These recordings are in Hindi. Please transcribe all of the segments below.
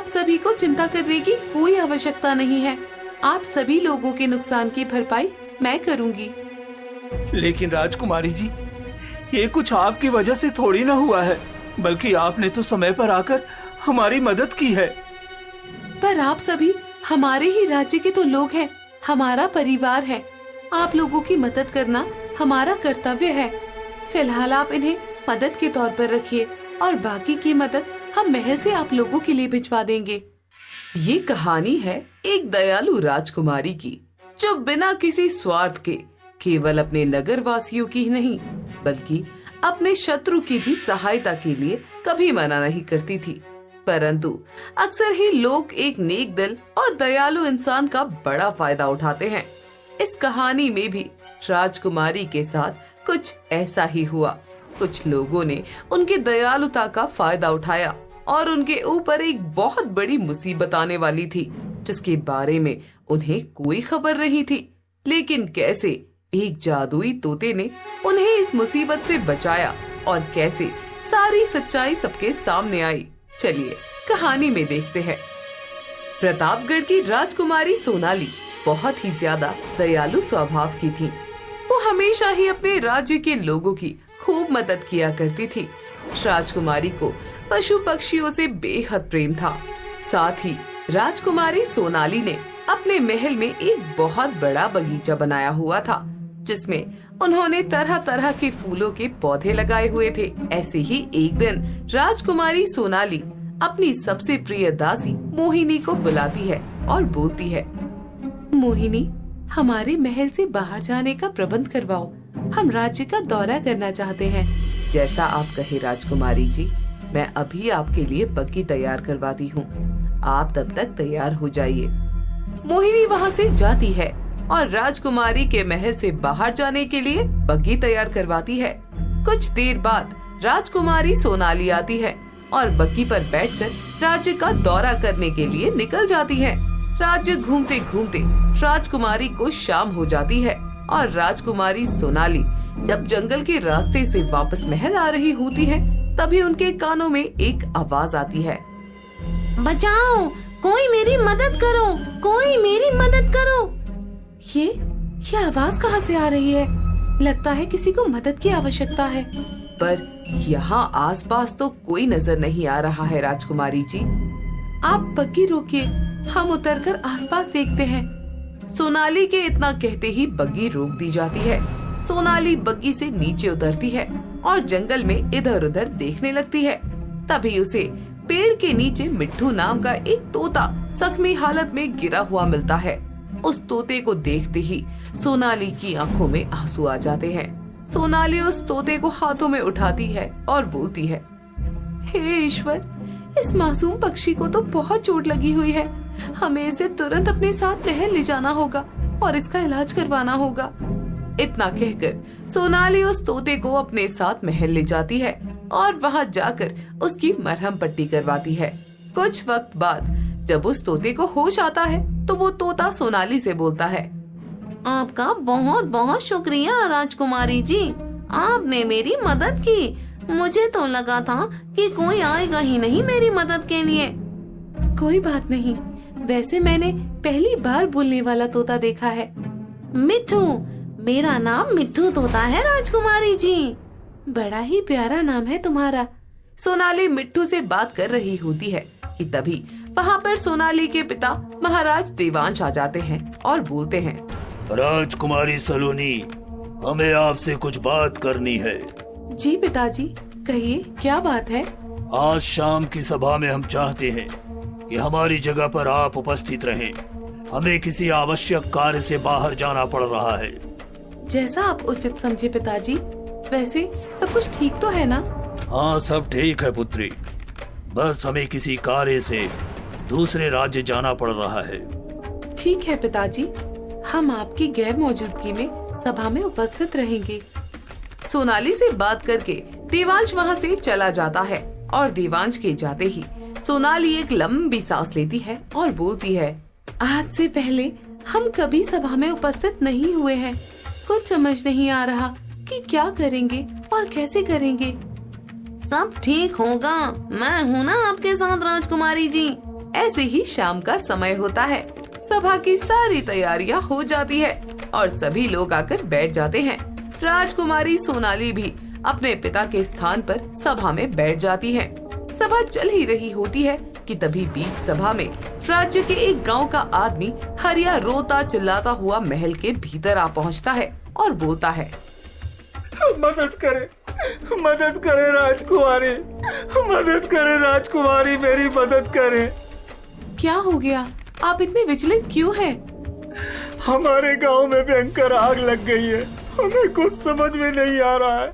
आप सभी को चिंता करने की कोई आवश्यकता नहीं है। आप सभी लोगों के नुकसान की भरपाई मैं करूंगी। लेकिन राजकुमारी जी, ये कुछ आपकी वजह से थोड़ी ना हुआ है, बल्कि आपने तो समय पर आकर हमारी मदद की है। पर आप सभी हमारे ही राज्य के तो लोग हैं, हमारा परिवार है। आप लोगों की मदद करना हमारा कर्तव्य है। फिलहाल आप इन्हें मदद के तौर पर रखिए और बाकी की मदद हम महल से आप लोगों के लिए भिजवा देंगे। ये कहानी है एक दयालु राजकुमारी की, जो बिना किसी स्वार्थ के केवल अपने नगर वासियों की ही नहीं बल्कि अपने शत्रु की भी सहायता के लिए कभी मना नहीं करती थी। परंतु अक्सर ही लोग एक नेक दिल और दयालु इंसान का बड़ा फायदा उठाते हैं। इस कहानी में भी राजकुमारी के साथ कुछ ऐसा ही हुआ। कुछ लोगों ने उनके दयालुता का फायदा उठाया और उनके ऊपर एक बहुत बड़ी मुसीबत आने वाली थी, जिसके बारे में उन्हें कोई खबर नहीं थी। लेकिन कैसे एक जादुई तोते ने उन्हें इस मुसीबत से बचाया और कैसे सारी सच्चाई सबके सामने आई, चलिए कहानी में देखते हैं। प्रतापगढ़ की राजकुमारी सोनाली बहुत ही ज्यादा दयालु स्वभाव की थी। वो हमेशा ही अपने राज्य के लोगों की खूब मदद किया करती थी। राजकुमारी को पशु पक्षियों से बेहद प्रेम था। साथ ही राजकुमारी सोनाली ने अपने महल में एक बहुत बड़ा बगीचा बनाया हुआ था, जिसमें उन्होंने तरह तरह के फूलों के पौधे लगाए हुए थे। ऐसे ही एक दिन राजकुमारी सोनाली अपनी सबसे प्रिय दासी मोहिनी को बुलाती है और बोलती है, मोहिनी, हमारे महल से बाहर जाने का प्रबंध करवाओ। हम राज्य का दौरा करना चाहते हैं। जैसा आप कहे राजकुमारी जी, मैं अभी आपके लिए बग्गी तैयार करवाती हूँ। आप तब तक तैयार हो जाइए। मोहिनी वहाँ से जाती है और राजकुमारी के महल से बाहर जाने के लिए बग्गी तैयार करवाती है। कुछ देर बाद राजकुमारी सोनाली आती है और बग्गी पर बैठकर राज्य का दौरा करने के लिए निकल जाती है। राज्य घूमते घूमते राजकुमारी को शाम हो जाती है और राजकुमारी सोनाली जब जंगल के रास्ते से वापस महल आ रही होती है, तभी उनके कानों में एक आवाज आती है, बचाओ, कोई मेरी मदद करो, कोई मेरी मदद करो। ये आवाज कहाँ से आ रही है? लगता है किसी को मदद की आवश्यकता है। पर यहाँ आसपास तो कोई नजर नहीं आ रहा है। राजकुमारी जी, आप बग्गी रोकिए, हम उतरकर आसपास देखते हैं। सोनाली के इतना कहते ही बग्गी रोक दी जाती है। सोनाली बग्गी से नीचे उतरती है और जंगल में इधर उधर देखने लगती है। तभी उसे पेड़ के नीचे मिट्ठू नाम का एक तोता जख्मी हालत में गिरा हुआ मिलता है। उस तोते को देखते ही सोनाली की आंखों में आंसू आ जाते हैं। सोनाली उस तोते को हाथों में उठाती है और बोलती है, हे ईश्वर, इस मासूम पक्षी को तो बहुत चोट लगी हुई है। हमें इसे तुरंत अपने साथ महल ले जाना होगा और इसका इलाज करवाना होगा। इतना कहकर सोनाली उस तोते को अपने साथ महल ले जाती है और वहाँ जाकर उसकी मरहम पट्टी करवाती है। कुछ वक्त बाद जब उस तोते को होश आता है, तो वो तोता सोनाली से बोलता है, आपका बहुत बहुत शुक्रिया राजकुमारी जी, आपने मेरी मदद की। मुझे तो लगा था कि कोई आएगा ही नहीं मेरी मदद के लिए। कोई बात नहीं, वैसे मैंने पहली बार बोलने वाला तोता देखा है। मिट्ठू, मेरा नाम मिट्ठू तोता है राजकुमारी जी। बड़ा ही प्यारा नाम है तुम्हारा। सोनाली मिट्ठू से बात कर रही होती है कि तभी वहाँ पर सोनाली के पिता महाराज देवांश आ जाते हैं और बोलते हैं, राजकुमारी सलोनी, हमें आपसे कुछ बात करनी है। जी पिताजी, कहिए क्या बात है? आज शाम की सभा में हम चाहते हैं कि हमारी जगह पर आप उपस्थित रहें। हमें किसी आवश्यक कार्य से बाहर जाना पड़ रहा है। जैसा आप उचित समझे पिताजी। वैसे सब कुछ ठीक तो है ना? हाँ, सब ठीक है पुत्री, बस हमें किसी कार्य से दूसरे राज्य जाना पड़ रहा है। ठीक है पिताजी, हम आपकी गैर मौजूदगी में सभा में उपस्थित रहेंगे। सोनाली से बात करके देवांश वहाँ से चला जाता है और देवांश के जाते ही सोनाली एक लंबी सांस लेती है और बोलती है, आज से पहले हम कभी सभा में उपस्थित नहीं हुए हैं। कुछ समझ नहीं आ रहा कि क्या करेंगे और कैसे करेंगे। सब ठीक होगा, मैं हूँ ना आपके साथ राजकुमारी जी। ऐसे ही शाम का समय होता है। सभा की सारी तैयारियां हो जाती है और सभी लोग आकर बैठ जाते हैं। राजकुमारी सोनाली भी अपने पिता के स्थान पर सभा में बैठ जाती है। सभा चल ही रही होती है कि तभी बीच सभा में राज्य के एक गांव का आदमी हरिया रोता चिल्लाता हुआ महल के भीतर आ पहुंचता है और बोलता है, मदद करे राजकुमारी, मदद करे राजकुमारी, मेरी मदद करे। क्या हो गया? आप इतने विचलित क्यों हैं? हमारे गांव में भयंकर आग लग गई है। हमें कुछ समझ में नहीं आ रहा है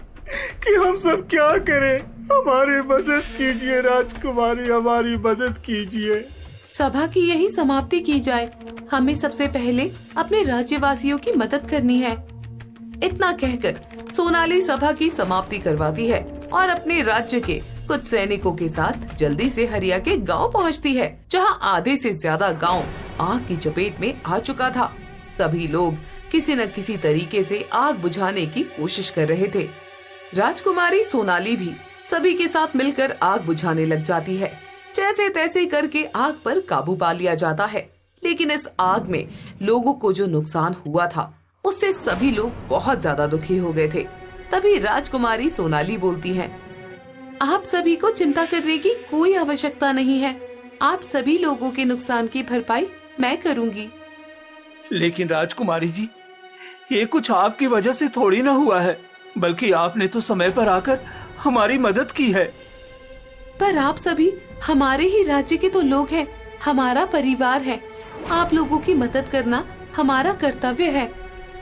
कि हम सब क्या करें। हमारी मदद कीजिए राजकुमारी, हमारी मदद कीजिए। सभा की यही समाप्ति की जाए। हमें सबसे पहले अपने राज्यवासियों की मदद करनी है। इतना कहकर सोनाली सभा की समाप्ति करवाती है और अपने राज्य के कुछ सैनिकों के साथ जल्दी से हरिया के गांव पहुंचती है, जहां आधे से ज्यादा गांव आग की चपेट में आ चुका था। सभी लोग किसी न किसी तरीके से आग बुझाने की कोशिश कर रहे थे। राजकुमारी सोनाली भी सभी के साथ मिलकर आग बुझाने लग जाती है। जैसे तैसे करके आग पर काबू पा लिया जाता है, लेकिन इस आग में लोगों को जो नुकसान हुआ था उससे सभी लोग बहुत ज्यादा दुखी हो गए थे। तभी राजकुमारी सोनाली बोलती है, आप सभी को चिंता करने की कोई आवश्यकता नहीं है। आप सभी लोगों के नुकसान की भरपाई मैं करूंगी। लेकिन राजकुमारी जी, ये कुछ आपकी वजह से थोड़ी ना हुआ है, बल्कि आपने तो समय पर आकर हमारी मदद की है। पर आप सभी हमारे ही राज्य के तो लोग हैं, हमारा परिवार है। आप लोगों की मदद करना हमारा कर्तव्य है।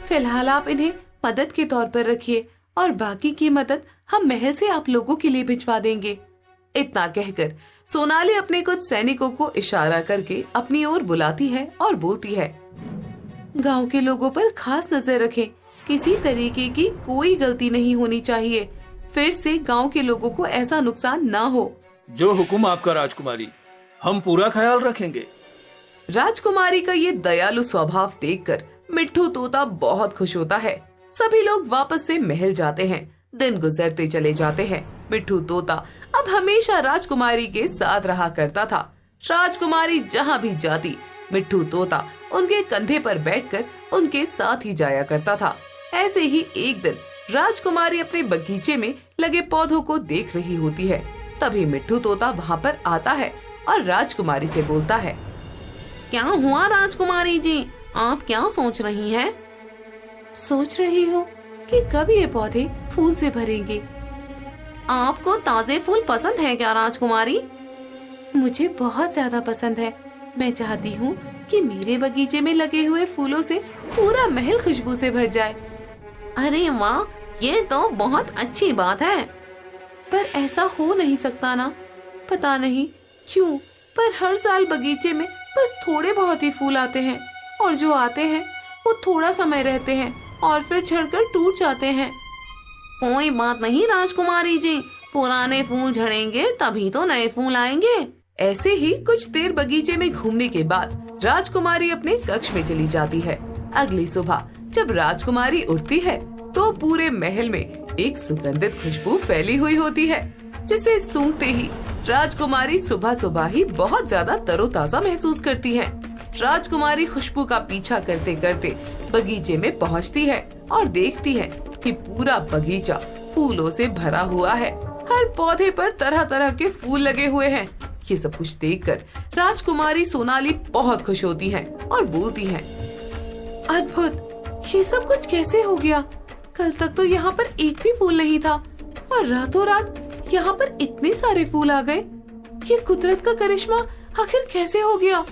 फिलहाल आप इन्हें मदद के तौर पर रखिए और बाकी की मदद हम महल से आप लोगों के लिए भिजवा देंगे। इतना कहकर सोनाली अपने कुछ सैनिकों को इशारा करके अपनी ओर बुलाती है और बोलती है, गांव के लोगों पर खास नजर रखें। किसी तरीके की कोई गलती नहीं होनी चाहिए। फिर से गांव के लोगों को ऐसा नुकसान ना हो। जो हुक्म आपका राजकुमारी, हम पूरा ख्याल रखेंगे। राजकुमारी का ये दयालु स्वभाव देखकर मिट्ठू तोता बहुत खुश होता है। सभी लोग वापस से महल जाते हैं। दिन गुजरते चले जाते हैं। मिट्ठू तोता अब हमेशा राजकुमारी के साथ रहा करता था। राजकुमारी जहाँ भी जाती, मिट्ठू तोता उनके कंधे पर बैठकर उनके साथ ही जाया करता था। ऐसे ही एक दिन राजकुमारी अपने बगीचे में लगे पौधों को देख रही होती है। तभी मिट्ठू तोता वहाँ पर आता है और राजकुमारी से बोलता है, क्या हुआ राजकुमारी जी, आप क्या सोच रही हैं? सोच रही हूँ कि कब ये पौधे फूल से भरेंगे। आपको ताजे फूल पसंद है क्या राजकुमारी? मुझे बहुत ज्यादा पसंद है। मैं चाहती हूँ कि मेरे बगीचे में लगे हुए फूलों से पूरा महल खुशबू से भर जाए। अरे वाह, ये तो बहुत अच्छी बात है। पर ऐसा हो नहीं सकता ना। पता नहीं क्यों, पर हर साल बगीचे में बस थोड़े बहुत ही फूल आते हैं और जो आते हैं वो थोड़ा समय रहते हैं और फिर झड़कर टूट जाते हैं। कोई बात नहीं राजकुमारी जी, पुराने फूल झड़ेंगे तभी तो नए फूल आएंगे। ऐसे ही कुछ देर बगीचे में घूमने के बाद राजकुमारी अपने कक्ष में चली जाती है। अगली सुबह जब राजकुमारी उठती है तो पूरे महल में एक सुगंधित खुशबू फैली हुई होती है, जिसे सूंघते ही राजकुमारी सुबह सुबह ही बहुत ज्यादा तरोताजा महसूस करती है। राजकुमारी खुशबू का पीछा करते करते बगीचे में पहुंचती है और देखती है कि पूरा बगीचा फूलों से भरा हुआ है। हर पौधे पर तरह तरह के फूल लगे हुए हैं। ये सब कुछ देखकर राजकुमारी सोनाली बहुत खुश होती है और बोलती है, अद्भुत, ये सब कुछ कैसे हो गया? कल तक तो यहाँ पर एक भी फूल नहीं था और रातों रात यहाँ पर इतने सारे फूल आ गए। ये कुदरत का करिश्मा आखिर कैसे हो गया?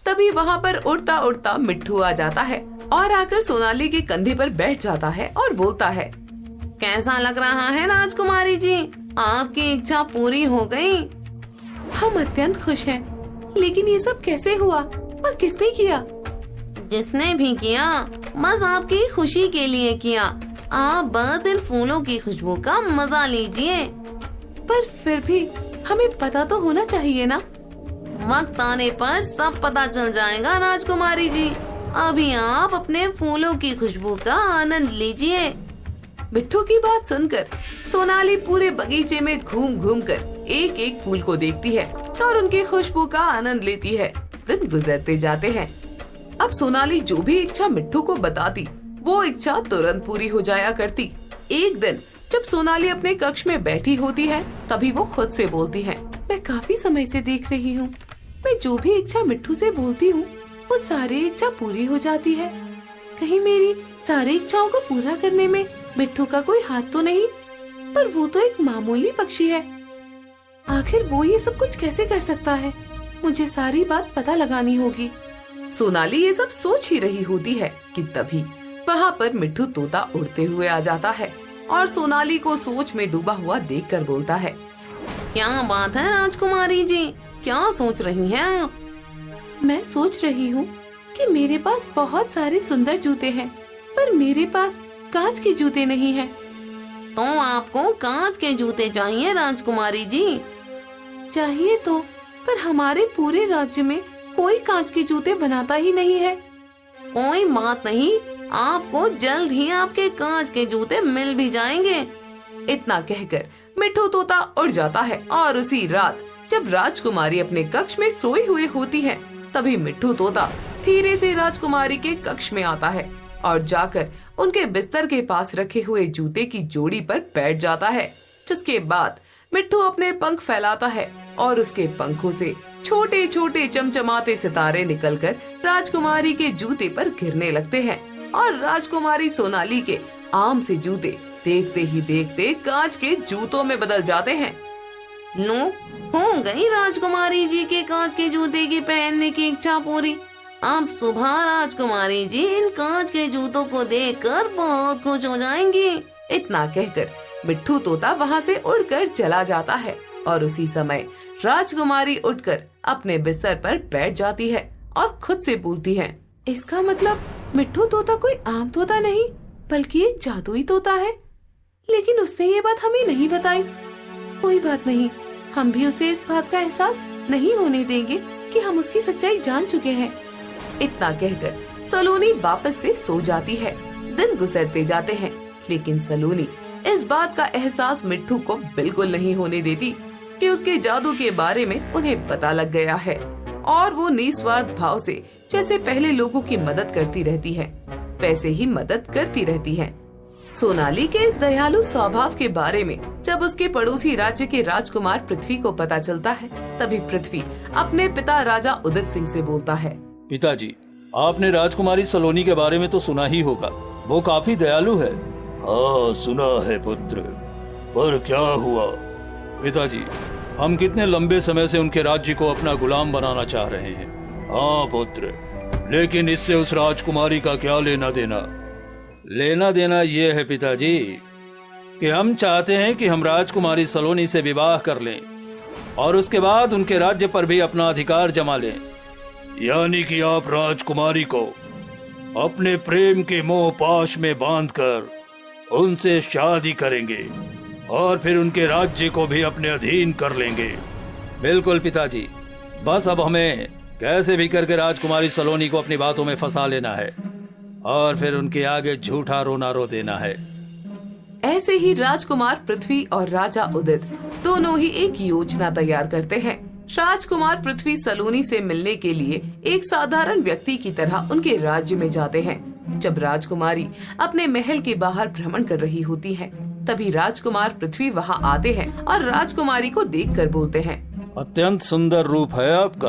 तभी वहाँ पर उड़ता उड़ता मिट्ठू आ जाता है और आकर सोनाली के कंधे पर बैठ जाता है और बोलता है, कैसा लग रहा है राजकुमारी जी, आपकी इच्छा पूरी हो गई। हम अत्यंत खुश हैं, लेकिन ये सब कैसे हुआ और किसने किया? जिसने भी किया बस आपकी खुशी के लिए किया। आप बस इन फूलों की खुशबू का मजा लीजिए। पर फिर भी हमें पता तो होना चाहिए ना। वक्त आने पर सब पता चल जाएगा राजकुमारी जी। अभी आप अपने फूलों की खुशबू का आनंद लीजिए। मिट्ठू की बात सुनकर सोनाली पूरे बगीचे में घूम घूम कर एक एक फूल को देखती है। और उनकी खुशबू का आनंद लेती है। दिन गुजरते जाते हैं। अब सोनाली जो भी इच्छा मिट्ठू को बताती, वो इच्छा तुरंत पूरी हो जाया करती। एक दिन जब सोनाली अपने कक्ष में बैठी होती है, तभी वो खुद से बोलती है, मैं काफी समय से देख रही हूँ, मैं जो भी इच्छा मिट्ठू से बोलती हूँ वो सारी इच्छा पूरी हो जाती है। कहीं मेरी सारी इच्छाओं को पूरा करने में मिट्ठू का कोई हाथ तो नहीं? पर वो तो एक मामूली पक्षी है, आखिर वो ये सब कुछ कैसे कर सकता है? मुझे सारी बात पता लगानी होगी। सोनाली ये सब सोच ही रही होती है कि तभी वहाँ पर मिट्ठू तोता उड़ते हुए आ जाता है और सोनाली को सोच में डूबा हुआ देखकर बोलता है, क्या बात है राजकुमारी जी, क्या सोच रही हैं आप? मैं सोच रही हूँ कि मेरे पास बहुत सारे सुंदर जूते हैं, पर मेरे पास कांच के जूते नहीं हैं। तो आपको कांच के जूते चाहिए राजकुमारी जी? चाहिए तो, पर हमारे पूरे राज्य में कोई कांच के जूते बनाता ही नहीं है। कोई बात नहीं, आपको जल्द ही आपके कांच के जूते मिल भी जाएंगे। इतना कहकर मिट्ठू तोता उड़ जाता है और उसी रात जब राजकुमारी अपने कक्ष में सोई हुई होती है, तभी मिट्ठू तोता धीरे से राजकुमारी के कक्ष में आता है और जाकर उनके बिस्तर के पास रखे हुए जूते की जोड़ी पर बैठ जाता है। जिसके बाद मिट्ठू अपने पंख फैलाता है और उसके पंखों से छोटे छोटे चमचमाते सितारे निकलकर राजकुमारी के जूते पर गिरने लगते हैं और राजकुमारी सोनाली के आम से जूते देखते ही देखते कांच के जूतों में बदल जाते हैं। लो, हो गई राजकुमारी जी के कांच के जूते की पहनने की इच्छा पूरी। अब सुबह राजकुमारी जी इन कांच के जूतों को देखकर बहुत खुश हो जाएंगी। इतना कहकर मिट्ठू तोता वहाँ से उड़कर चला जाता है और उसी समय राजकुमारी उठकर अपने बिस्तर पर बैठ जाती है और खुद से बोलती है, इसका मतलब मिट्ठू तोता कोई आम तोता नहीं बल्कि एक जादुई तोता है। लेकिन उसने ये बात हमें नहीं बताई। कोई बात नहीं, हम भी उसे इस बात का एहसास नहीं होने देंगे कि हम उसकी सच्चाई जान चुके हैं। इतना कहकर सलोनी वापस से सो जाती है। दिन गुजरते जाते हैं, लेकिन सलोनी इस बात का एहसास मिट्ठू को बिल्कुल नहीं होने देती कि उसके जादू के बारे में उन्हें पता लग गया है और वो निस्वार्थ भाव से जैसे पहले लोगों की मदद करती रहती है, वैसे ही मदद करती रहती है। सोनाली के इस दयालु स्वभाव के बारे में जब उसके पड़ोसी राज्य के राजकुमार पृथ्वी को पता चलता है, तभी पृथ्वी अपने पिता राजा उदित सिंह से बोलता है, पिताजी, आपने राजकुमारी सलोनी के बारे में तो सुना ही होगा, वो काफी दयालु है। हाँ, सुना है पुत्र, पर क्या हुआ? पिताजी, हम कितने लंबे समय से उनके राज्य को अपना गुलाम बनाना चाह रहे हैं। हाँ पुत्र, लेकिन इससे उस राजकुमारी का क्या लेना देना? लेना देना ये है पिताजी कि हम चाहते हैं कि हम राजकुमारी सलोनी से विवाह कर लें और उसके बाद उनके राज्य पर भी अपना अधिकार जमा लें। यानी कि आप राजकुमारी को अपने प्रेम के मोह पाश में बांधकर उनसे शादी करेंगे और फिर उनके राज्य को भी अपने अधीन कर लेंगे। बिल्कुल पिताजी, बस अब हमें कैसे भी करके राजकुमारी सलोनी को अपनी बातों में फंसा लेना है और फिर उनके आगे झूठा रोना रो देना है। ऐसे ही राजकुमार पृथ्वी और राजा उदित दोनों ही एक योजना तैयार करते हैं। राजकुमार पृथ्वी सलोनी से मिलने के लिए एक साधारण व्यक्ति की तरह उनके राज्य में जाते हैं। जब राजकुमारी अपने महल के बाहर भ्रमण कर रही होती है, तभी राजकुमार पृथ्वी वहां आते हैं और राजकुमारी को देखकर बोलते हैं, अत्यंत सुंदर रूप है आपका।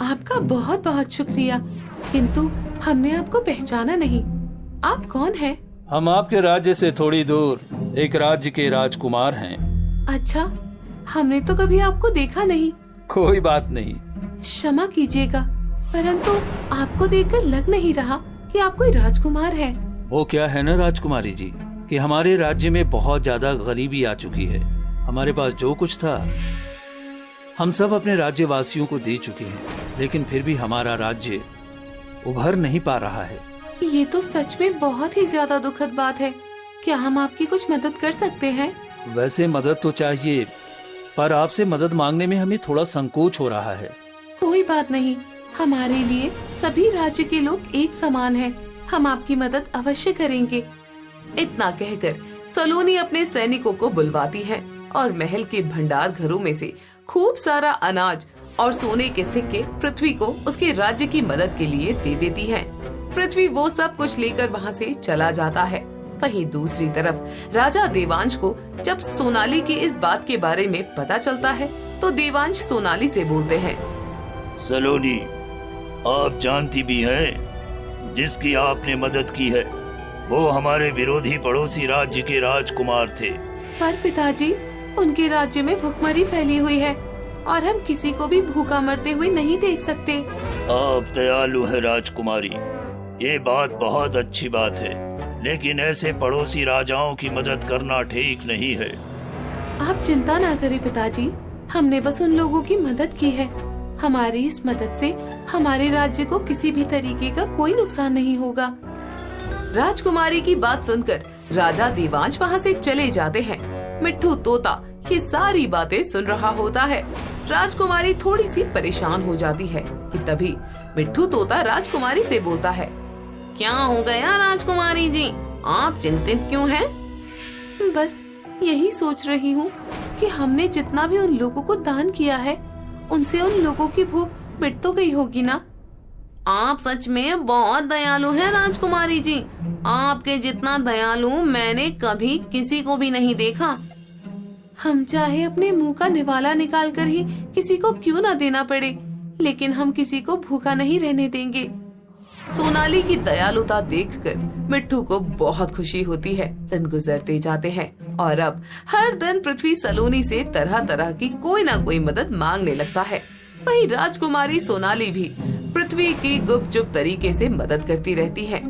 आपका बहुत बहुत शुक्रिया, किंतु हमने आपको पहचाना नहीं। आप कौन हैं? हम आपके राज्य से थोड़ी दूर एक राज्य के राजकुमार हैं। अच्छा, हमने तो कभी आपको देखा नहीं। कोई बात नहीं, क्षमा कीजिएगा, परंतु आपको देखकर लग नहीं रहा कि आप कोई राजकुमार हैं। वो क्या है ना राजकुमारी जी कि हमारे राज्य में बहुत ज्यादा गरीबी आ चुकी है। हमारे पास जो कुछ था हम सब अपने राज्यवासियों को दे चुके हैं, लेकिन फिर भी हमारा राज्य उभर नहीं पा रहा है। ये तो सच में बहुत ही ज्यादा दुखद बात है। क्या हम आपकी कुछ मदद कर सकते हैं? वैसे मदद तो चाहिए, पर आपसे मदद मांगने में हमें थोड़ा संकोच हो रहा है। कोई बात नहीं, हमारे लिए सभी राज्य के लोग एक समान हैं। हम आपकी मदद अवश्य करेंगे। इतना कहकर सलोनी अपने सैनिकों को बुलवाती है और महल के भंडार घरों में से खूब सारा अनाज और सोने के सिक्के पृथ्वी को उसके राज्य की मदद के लिए दे देती है। पृथ्वी वो सब कुछ लेकर वहाँ से चला जाता है। वहीं दूसरी तरफ राजा देवांश को जब सोनाली की इस बात के बारे में पता चलता है तो देवांश सोनाली से बोलते हैं, सलोनी, आप जानती भी हैं, जिसकी आपने मदद की है वो हमारे विरोधी पड़ोसी राज्य के राजकुमार थे। पर पिताजी, उनके राज्य में भुखमरी फैली हुई है और हम किसी को भी भूखा मरते हुए नहीं देख सकते। आप दयालु है राजकुमारी, ये बात बहुत अच्छी बात है, लेकिन ऐसे पड़ोसी राजाओं की मदद करना ठीक नहीं है। आप चिंता ना करें पिताजी, हमने बस उन लोगों की मदद की है। हमारी इस मदद से हमारे राज्य को किसी भी तरीके का कोई नुकसान नहीं होगा। राजकुमारी की बात सुनकर राजा देवांश वहाँ से चले जाते हैं। मिट्ठू तोता ये सारी बातें सुन रहा होता है। राजकुमारी थोड़ी सी परेशान हो जाती है कि तभी मिट्ठू तोता राजकुमारी से बोलता है, क्या हो गया राजकुमारी जी, आप चिंतित क्यों हैं? बस यही सोच रही हूँ कि हमने जितना भी उन लोगों को दान किया है उनसे उन लोगों की भूख मिट तो गई होगी ना। आप सच में बहुत दयालु हैं राजकुमारी जी, आपके जितना दयालु मैंने कभी किसी को भी नहीं देखा। हम चाहे अपने मुंह का निवाला निकाल कर ही किसी को क्यों ना देना पड़े, लेकिन हम किसी को भूखा नहीं रहने देंगे। सोनाली की दयालुता देखकर मिट्ठू को बहुत खुशी होती है। दिन गुजरते जाते हैं और अब हर दिन पृथ्वी सलोनी से तरह तरह की कोई ना कोई मदद मांगने लगता है। वहीं राजकुमारी सोनाली भी पृथ्वी की गुपचुप तरीके से मदद करती रहती है।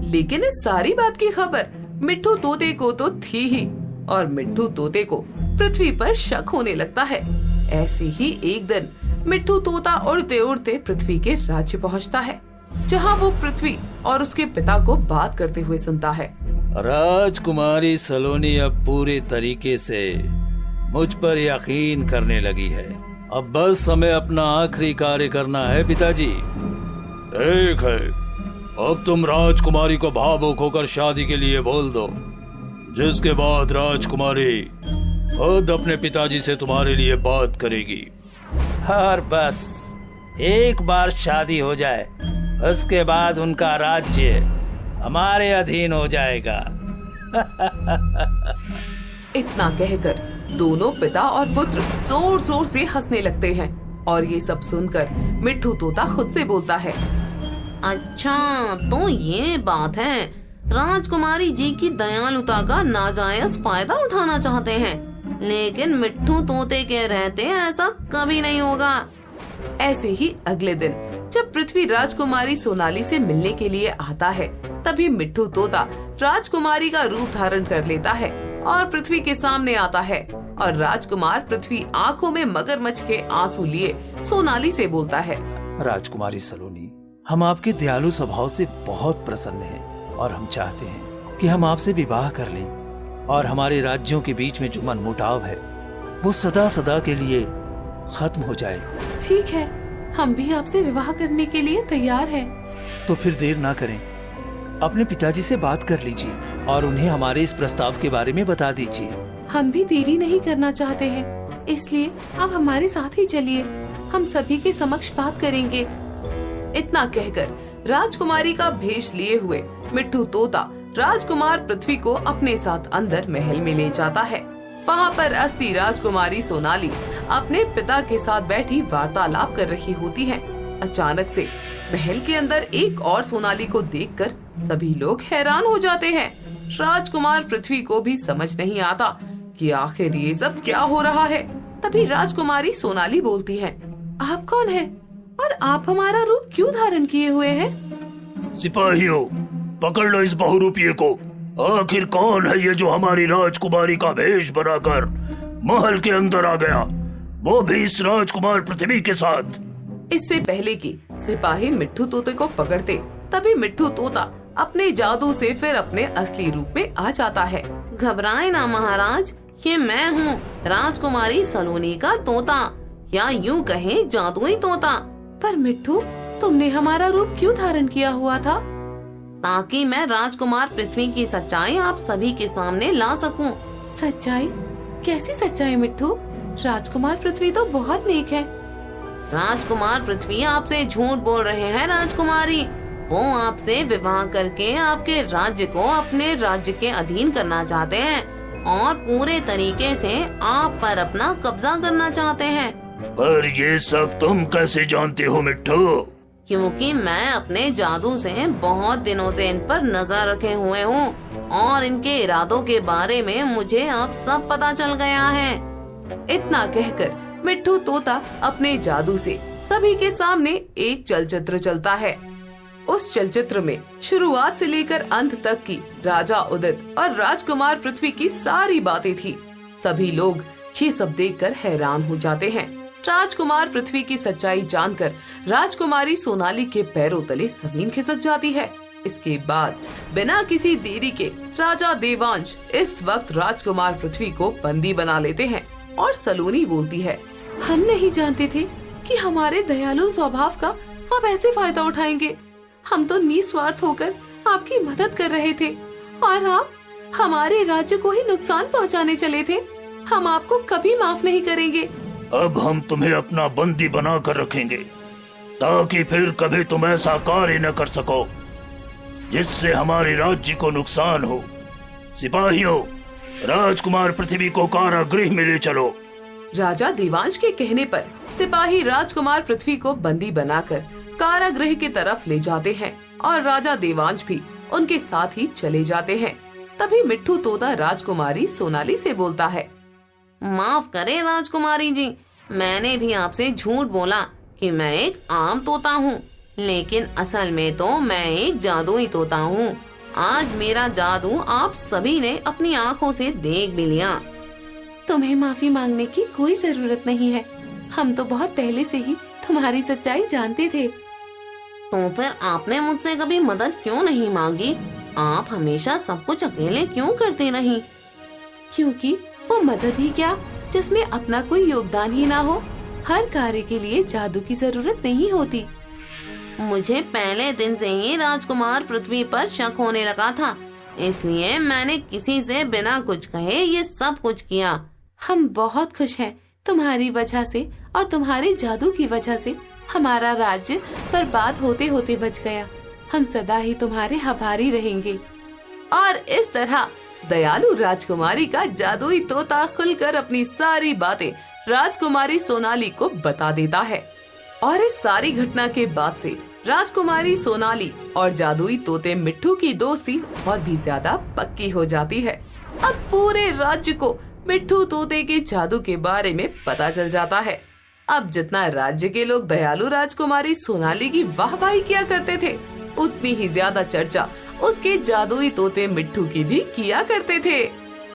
लेकिन इस सारी बात की खबर मिट्ठू तोते को तो थी ही, और मिट्ठू तोते को पृथ्वी पर शक होने लगता है। ऐसे ही एक दिन मिट्ठू तोता उड़ते उड़ते पृथ्वी के राज्य पहुंचता है, जहां वो पृथ्वी और उसके पिता को बात करते हुए सुनता है। राजकुमारी सलोनी अब पूरे तरीके से मुझ पर यकीन करने लगी है। अब बस हमें अपना आखिरी कार्य करना है पिताजी। ठीक है, अब तुम राजकुमारी को भावुक होकर शादी के लिए बोल दो, जिसके बाद राजकुमारी खुद अपने पिताजी से तुम्हारे लिए बात करेगी। और बस एक बार शादी हो जाए, उसके बाद उनका राज्य हमारे अधीन हो जाएगा। इतना कहकर दोनों पिता और पुत्र जोर जोर से हंसने लगते हैं, और ये सब सुनकर मिट्ठू तोता खुद से बोलता है, अच्छा तो ये बात है, राजकुमारी जी की दयालुता का नाजायज फायदा उठाना चाहते हैं, लेकिन मिट्ठू तोते के रहते ऐसा कभी नहीं होगा। ऐसे ही अगले दिन जब पृथ्वी राजकुमारी सोनाली से मिलने के लिए आता है, तभी मिट्ठू तोता राजकुमारी का रूप धारण कर लेता है और पृथ्वी के सामने आता है। और राजकुमार पृथ्वी आंखों में मगरमच्छ के आंसू लिए सोनाली से बोलता है, राजकुमारी सलोनी, हम आपके दयालु स्वभाव से बहुत प्रसन्न हैं और हम चाहते हैं कि हम आपसे विवाह कर लें और हमारे राज्यों के बीच में जो मनमुटाव है वो सदा सदा के लिए खत्म हो जाए। ठीक है, हम भी आपसे विवाह करने के लिए तैयार हैं। तो फिर देर ना करें, अपने पिताजी से बात कर लीजिए और उन्हें हमारे इस प्रस्ताव के बारे में बता दीजिए। हम भी देरी नहीं करना चाहते हैं, इसलिए आप हमारे साथ ही चलिए, हम सभी के समक्ष बात करेंगे। इतना कहकर राजकुमारी का भेष लिए हुए मिट्ठू तोता राजकुमार पृथ्वी को अपने साथ अंदर महल में ले जाता है। वहाँ पर असली राजकुमारी सोनाली अपने पिता के साथ बैठी वार्तालाप कर रही होती है। अचानक से महल के अंदर एक और सोनाली को देखकर सभी लोग हैरान हो जाते हैं। राजकुमार पृथ्वी को भी समझ नहीं आता कि आखिर ये सब क्या हो रहा है। तभी राजकुमारी सोनाली बोलती है, आप कौन हैं और आप हमारा रूप क्यों धारण किए हुए हैं? सिपाहियों, पकड़ लो इस बहुरूपिये को। आखिर कौन है ये जो हमारी राजकुमारी का भेष बनाकर महल के अंदर आ गया, वो भी इस राजकुमार पृथ्वी के साथ। इससे पहले कि सिपाही मिट्ठू तोते को पकड़ते, तभी मिट्ठू तोता अपने जादू से फिर अपने असली रूप में आ जाता है। घबराए ना महाराज, ये मैं हूँ राजकुमारी सलोनी का तोता, या यूँ कहें जादुई तोता। पर मिट्ठू, तुमने हमारा रूप क्यों धारण किया हुआ था? ताकि मैं राजकुमार पृथ्वी की सच्चाई आप सभी के सामने ला सकूं। सच्चाई? कैसी सच्चाई मिट्ठू? राजकुमार पृथ्वी तो बहुत नेक है। राजकुमार पृथ्वी आपसे झूठ बोल रहे हैं राजकुमारी। वो आपसे विवाह करके आपके राज्य को अपने राज्य के अधीन करना चाहते हैं और पूरे तरीके से आप पर अपना कब्जा करना चाहते हैं। पर ये सब तुम कैसे जानते हो मिट्ठू? क्योंकि मैं अपने जादू से बहुत दिनों से इन पर नजर रखे हुए हूँ और इनके इरादों के बारे में मुझे अब सब पता चल गया है। इतना कहकर मिट्ठू तोता अपने जादू से सभी के सामने एक चलचित्र चलता है। उस चलचित्र में शुरुआत से लेकर अंत तक की राजा उदित और राजकुमार पृथ्वी की सारी बातें थी। सभी लोग ये सब देखकर हैरान हो जाते हैं। राजकुमार पृथ्वी की सच्चाई जानकर राजकुमारी सोनाली के पैरों तले जमीन खिसक जाती है। इसके बाद बिना किसी देरी के राजा देवांश इस वक्त राजकुमार पृथ्वी को बंदी बना लेते हैं और सलोनी बोलती है, हम नहीं जानते थे कि हमारे दयालु स्वभाव का आप ऐसे फायदा उठाएंगे। हम तो निस्वार्थ होकर आपकी मदद कर रहे थे और आप हमारे राज्य को ही नुकसान पहुंचाने चले थे। हम आपको कभी माफ नहीं करेंगे। अब हम तुम्हें अपना बंदी बना कर रखेंगे ताकि फिर कभी तुम ऐसा कार्य न कर सको जिससे हमारे राज्य को नुकसान हो। सिपाहियों, राजकुमार पृथ्वी को कारागृह में ले चलो। राजा देवांश के कहने पर सिपाही राजकुमार पृथ्वी को बंदी बनाकर कारागृह की तरफ ले जाते हैं और राजा देवांश भी उनके साथ ही चले जाते हैं। तभी मिट्ठू तोता राजकुमारी सोनाली से बोलता है, माफ करें राजकुमारी जी, मैंने भी आपसे झूठ बोला कि मैं एक आम तोता हूँ, लेकिन असल में तो मैं एक जादुई तोता हूँ। आज मेरा जादू आप सभी ने अपनी आँखों से देख भी लिया। तुम्हें माफी मांगने की कोई जरूरत नहीं है। हम तो बहुत पहले से ही तुम्हारी सच्चाई जानते थे। तो फिर आपने मुझसे कभी मदद क्यों नहीं मांगी? आप हमेशा सब कुछ अकेले क्यों करते नहीं? क्योंकि वो मदद ही क्या जिसमें अपना कोई योगदान ही ना हो। हर कार्य के लिए जादू की जरूरत नहीं होती। मुझे पहले दिन से ही राजकुमार पृथ्वी पर शक होने लगा था, इसलिए मैंने किसी से बिना कुछ कहे ये सब कुछ किया। हम बहुत खुश हैं तुम्हारी वजह से, और तुम्हारे जादू की वजह से हमारा राज्य बर्बाद होते होते बच गया। हम सदा ही तुम्हारे आभारी रहेंगे। और इस तरह दयालु राजकुमारी का जादुई तोता खुलकर अपनी सारी बातें राजकुमारी सोनाली को बता देता है। और इस सारी घटना के बाद से राजकुमारी सोनाली और जादुई तोते मिट्ठू की दोस्ती और भी ज्यादा पक्की हो जाती है। अब पूरे राज्य को मिट्ठू तोते के जादू के बारे में पता चल जाता है। अब जितना राज्य के लोग दयालु राजकुमारी सोनाली की वाहवाही किया करते थे, उतनी ही ज्यादा चर्चा उसके जादुई तोते मिट्ठू की भी किया करते थे।